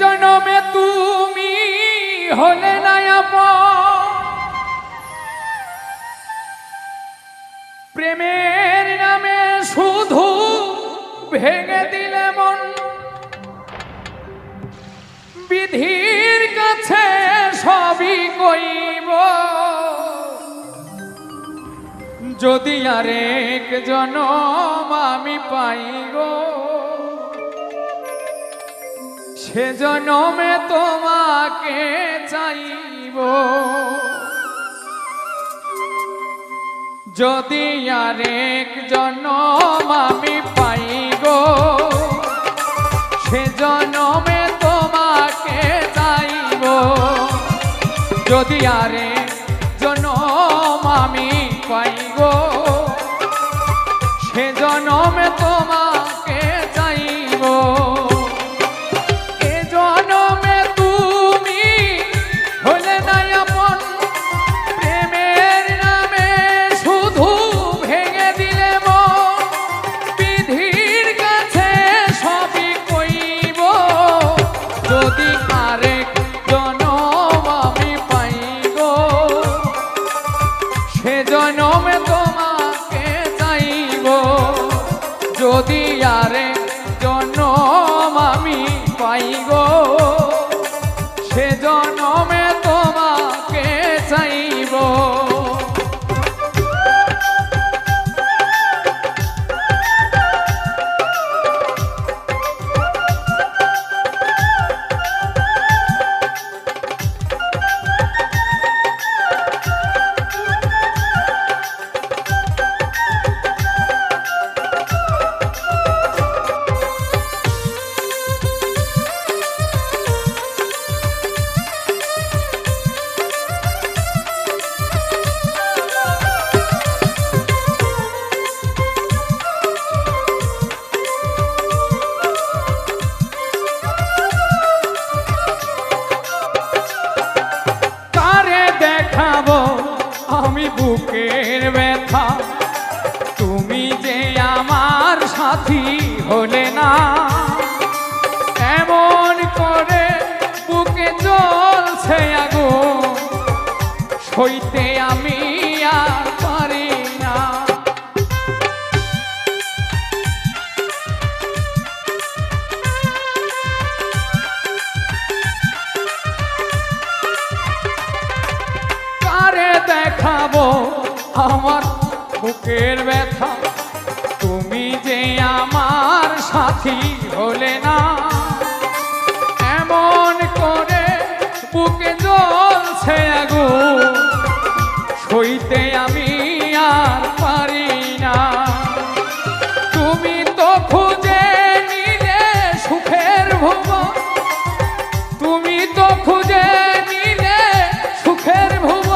জনমে তুমি হলে না আপন, প্রেমের নামে শুধু ভেঙে দিলে মন। বিধির কাছে সবই কইব, যদি আরেক জনম আমি পাই গো, সে জনমে তোমাকে চাইব। যদি আরেক জনম আমি পাই গো, সে জনমে তোমাকে চাইব। যদি আরেক জনম আমি পাই গো, সে জনমে তোমাকে চাইব। যদি আরেক জনম আমি পাই গো, সে জনমে তোমাকে চাইব। আমি বুকের ব্যথা, তুমি যে আমার সাথী হলে না। এমন করে বুকে জ্বলছে আগুন, সইতে আমি আর পারি না। দেখাবো আমার বুকের ব্যথা, তুমি যে আমার সাথী হলে না। এমন করে বুকে জ্বলছে আগুন, সইতে আমি আর পারি না। তুমি তো খুঁজে নিলে সুখের ভুবন, তুমি তো খুঁজে নিলে সুখের ভুবন।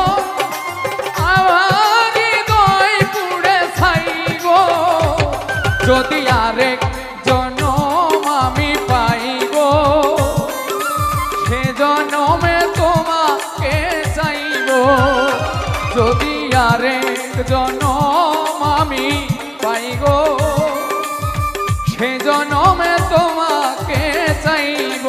যদি আরেক জনম আমি পাই গো, সে জনমে তোমাকে চাইব। যদি আরেক জনম আমি পাই গো, সে জনমে তোমাকে চাইব।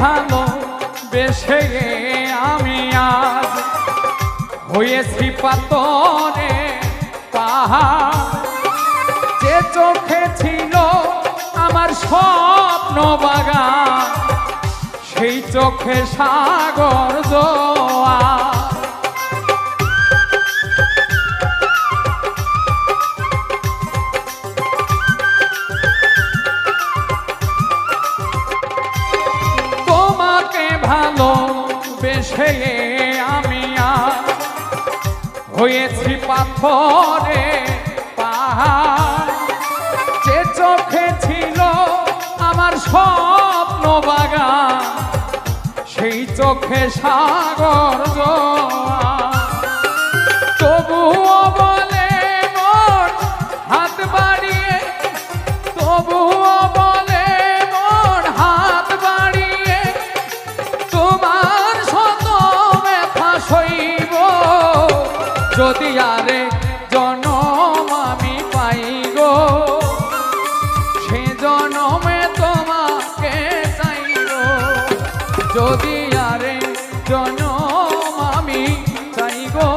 ভালো বেশে আমি আজ হয়েছি পাথরে পাহাড়। যে চোখে ছিল আমার স্বপ্ন বাগান, সেই চোখে সাগর জোয়ার। বেশে আমি আর হয়েছি পাথরে পাহাড়। যে চোখে ছিল আমার স্বপ্ন বাগান, সেই চোখে সাগর জোয়ার। তবুও বলে মন হাত বাড়িয়ে, তবুও বলে মন হাত বাড়িয়ে, তোমার শত ব্যথা সইব যদি আরে জনম আমি পাই গো। সে জনমে তোমাকে চাইব যদি আরে জনম আমি চাই গো।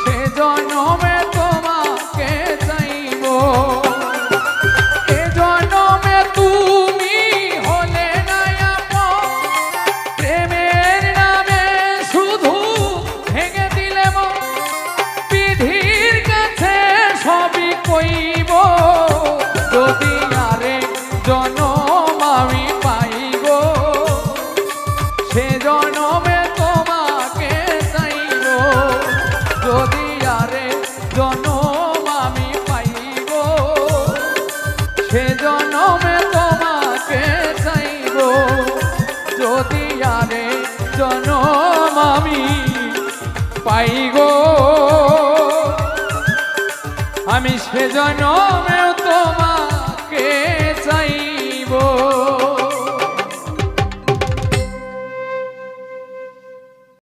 সে জনমে তোমাকে চাইব। এ জনমে তুমি হলে না আপন, প্রেমের নামে শুধু ভেঙে দিলে মন। বিধির কাছে সবই কইব যদি আরে জনম আমি পাই গো। সে জনমে তোমাকে চাইব যদি আরে জনম আমি পাই গো। সে জনমে তোমাকে চাইব যদি আরে জনম আমি পাই গো। আমি সে জনমেও তোমার